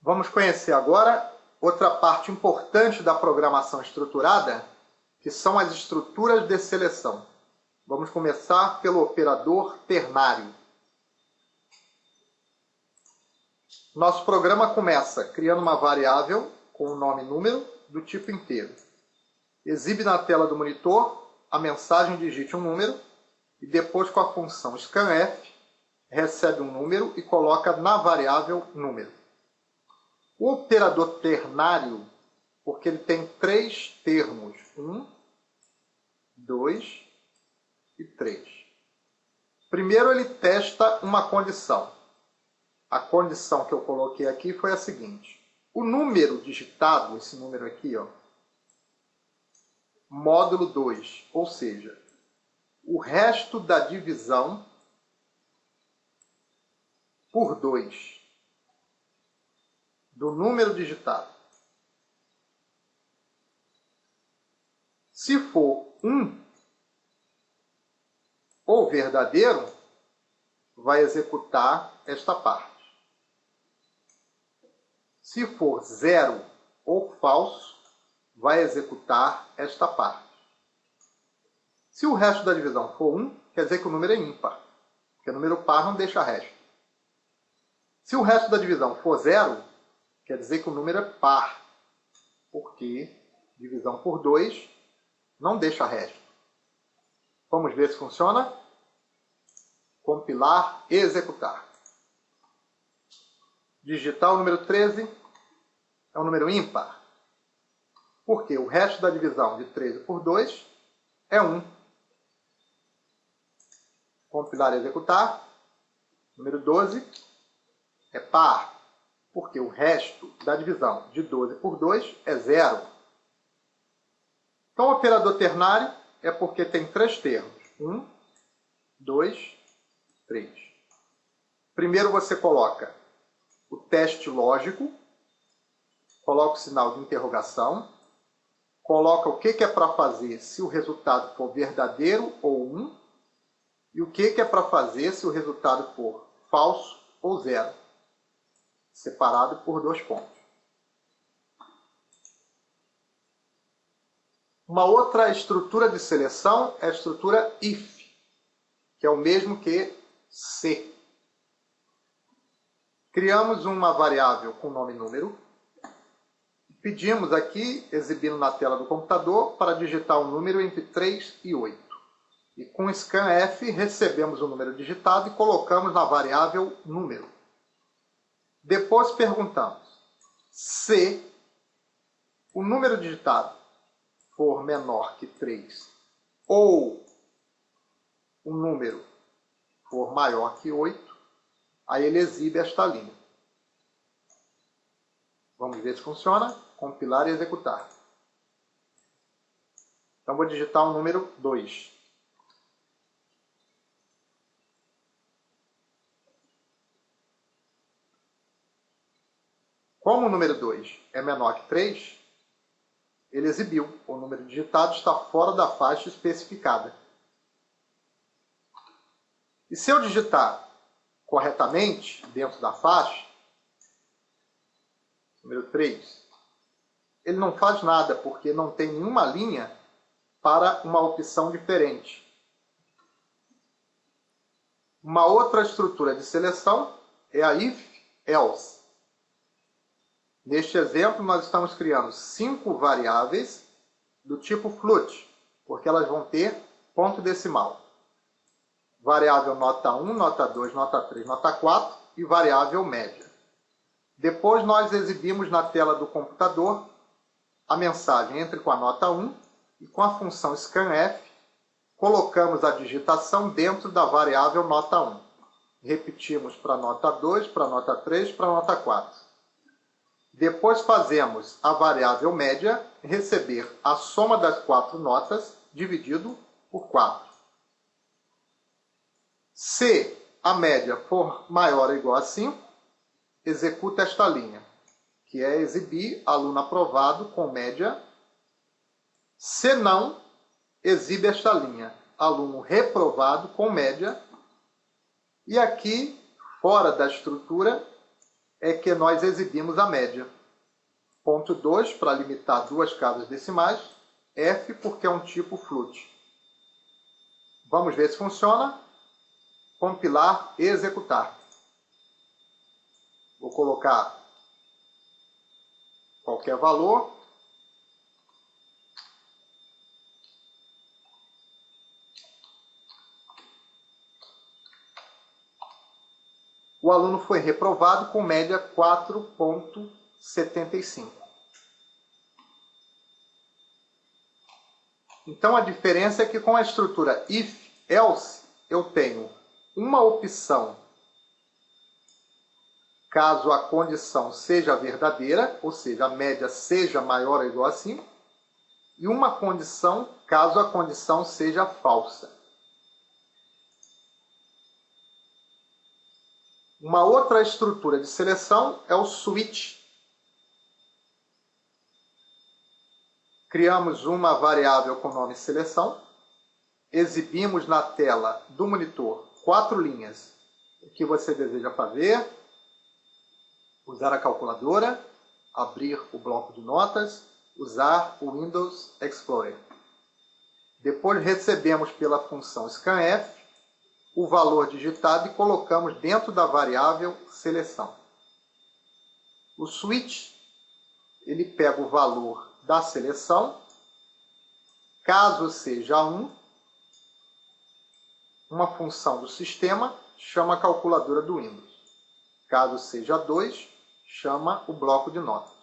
Vamos conhecer agora outra parte importante da programação estruturada, que são as estruturas de seleção. Vamos começar pelo operador ternário. Nosso programa começa criando uma variável com o nome número do tipo inteiro. Exibe na tela do monitor a mensagem digite um número e depois com a função scanf recebe um número e coloca na variável número. O operador ternário, porque ele tem três termos, 1, 2 e 3. Primeiro ele testa uma condição. A condição que eu coloquei aqui foi a seguinte: o número digitado, esse número aqui, ó, módulo 2, ou seja, o resto da divisão por 2 do número digitado. Se for 1 ou verdadeiro, vai executar esta parte. Se for 0 ou falso, vai executar esta parte. Se o resto da divisão for 1, quer dizer que o número é ímpar, porque o número par não deixa resto. Se o resto da divisão for 0, quer dizer que o número é par, porque divisão por 2 não deixa resto. Vamos ver se funciona? Compilar e executar. Digitar o número 13 é um número ímpar, porque o resto da divisão de 13 por 2 é 1. Compilar e executar. Número 12 é par, porque o resto da divisão de 12 por 2 é 0. Então, o operador ternário é porque tem três termos. 1, 2, 3. Primeiro você coloca o teste lógico, coloca o sinal de interrogação, coloca o que é para fazer se o resultado for verdadeiro ou 1, e o que é para fazer se o resultado for falso ou 0, separado por 2 pontos. Uma outra estrutura de seleção é a estrutura if, que é o mesmo que se. Criamos uma variável com nome número. Pedimos aqui, exibindo na tela do computador, para digitar um número entre 3 e 8. E com scanf recebemos o número digitado e colocamos na variável número. Depois perguntamos: se o número digitado for menor que 3 ou o número for maior que 8, aí ele exibe esta linha. Vamos ver se funciona. Compilar e executar. Então vou digitar o número 2. Como o número 2 é menor que 3, ele exibiu. O número digitado está fora da faixa especificada. E se eu digitar corretamente dentro da faixa, número 3, ele não faz nada, porque não tem nenhuma linha para uma opção diferente. Uma outra estrutura de seleção é a if-else. Neste exemplo, nós estamos criando 5 variáveis do tipo float, porque elas vão ter ponto decimal. Variável nota 1, nota 2, nota 3, nota 4 e variável média. Depois nós exibimos na tela do computador a mensagem entre com a nota 1 e com a função scanf colocamos a digitação dentro da variável nota 1. Repetimos para a nota 2, para a nota 3, para a nota 4. Depois fazemos a variável média receber a soma das 4 notas dividido por 4. Se a média for maior ou igual a 5, executa esta linha, que é exibir aluno aprovado com média. Se não, exibe esta linha, aluno reprovado com média. E aqui, fora da estrutura, é que nós exibimos a média. Ponto 2, para limitar duas casas decimais. F, porque é um tipo float. Vamos ver se funciona. Compilar e executar. Vou colocar qualquer valor. O aluno foi reprovado com média 4,75. Então a diferença é que com a estrutura if, else, eu tenho uma opção caso a condição seja verdadeira, ou seja, a média seja maior ou igual a 5, e uma condição caso a condição seja falsa. Uma outra estrutura de seleção é o switch. Criamos uma variável com nome seleção, exibimos na tela do monitor 4 linhas. O que você deseja fazer? Usar a calculadora, abrir o bloco de notas, usar o Windows Explorer. Depois recebemos pela função scanf o valor digitado e colocamos dentro da variável seleção. O switch, ele pega o valor da seleção, caso seja 1, uma função do sistema chama a calculadora do Windows. Caso seja 2, chama o bloco de notas.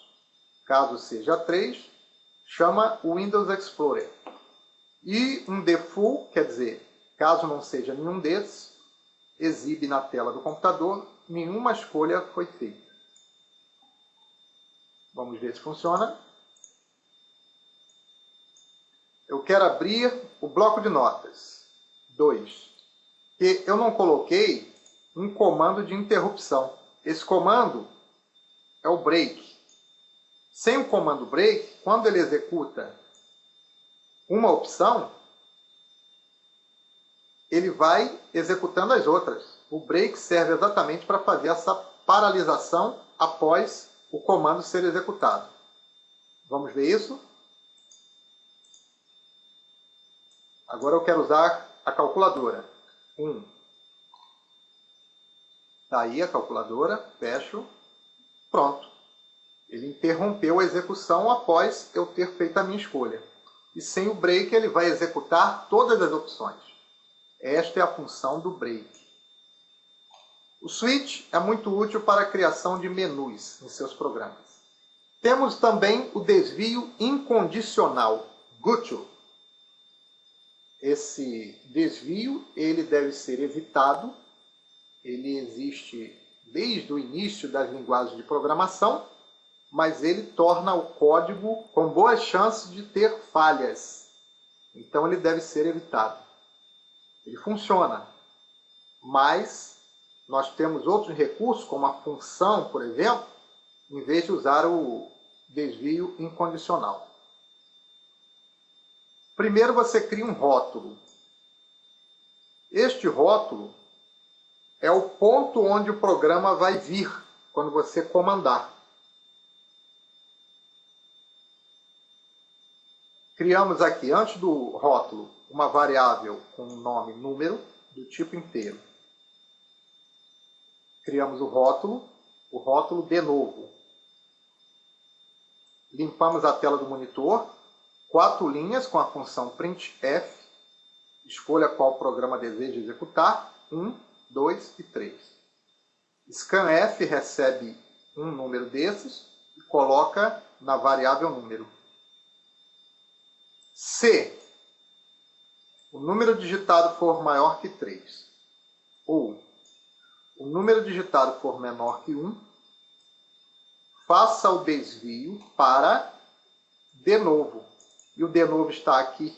Caso seja 3, chama o Windows Explorer. E um default, quer dizer, caso não seja nenhum desses, exibe na tela do computador, nenhuma escolha foi feita. Vamos ver se funciona. Eu quero abrir o bloco de notas. 2. E eu não coloquei um comando de interrupção. Esse comando é o break. Sem o comando break, quando ele executa uma opção, ele vai executando as outras. O break serve exatamente para fazer essa paralisação após o comando ser executado. Vamos ver isso? Agora eu quero usar a calculadora. 1. Está aí a calculadora, fecho. Pronto. Ele interrompeu a execução após eu ter feito a minha escolha. E sem o break ele vai executar todas as opções. Esta é a função do break. O switch é muito útil para a criação de menus em seus programas. Temos também o desvio incondicional, Guto. Esse desvio ele deve ser evitado. Ele existe desde o início das linguagens de programação, mas ele torna o código com boas chances de ter falhas. Então ele deve ser evitado. Ele funciona, mas nós temos outros recursos, como a função, por exemplo, em vez de usar o desvio incondicional. Primeiro você cria um rótulo. Este rótulo é o ponto onde o programa vai vir quando você comandar. Criamos aqui, antes do rótulo, uma variável com o nome número do tipo inteiro. Criamos o rótulo de novo. Limpamos a tela do monitor, 4 linhas com a função printf, escolha qual programa deseja executar, 1, 2 e 3. Scanf recebe um número desses e coloca na variável número. Se o número digitado for maior que 3, ou o número digitado for menor que 1, faça o desvio para de novo. E o de novo está aqui.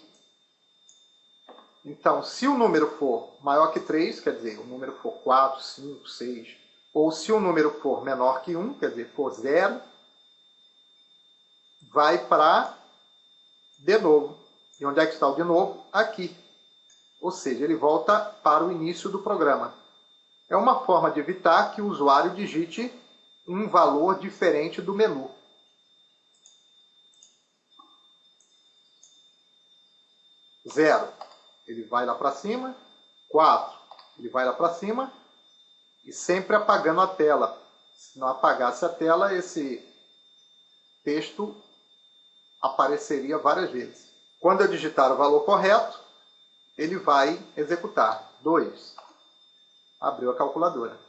Então, se o número for maior que 3, quer dizer, o número for 4, 5, 6, ou se o número for menor que 1, quer dizer, for 0, vai para de novo. E onde é que está o de novo? Aqui. Ou seja, ele volta para o início do programa. É uma forma de evitar que o usuário digite um valor diferente do menu. Zero, ele vai lá para cima. 4, ele vai lá para cima. E sempre apagando a tela. Se não apagasse a tela, esse texto apareceria várias vezes. Quando eu digitar o valor correto, ele vai executar. 2. Abriu a calculadora.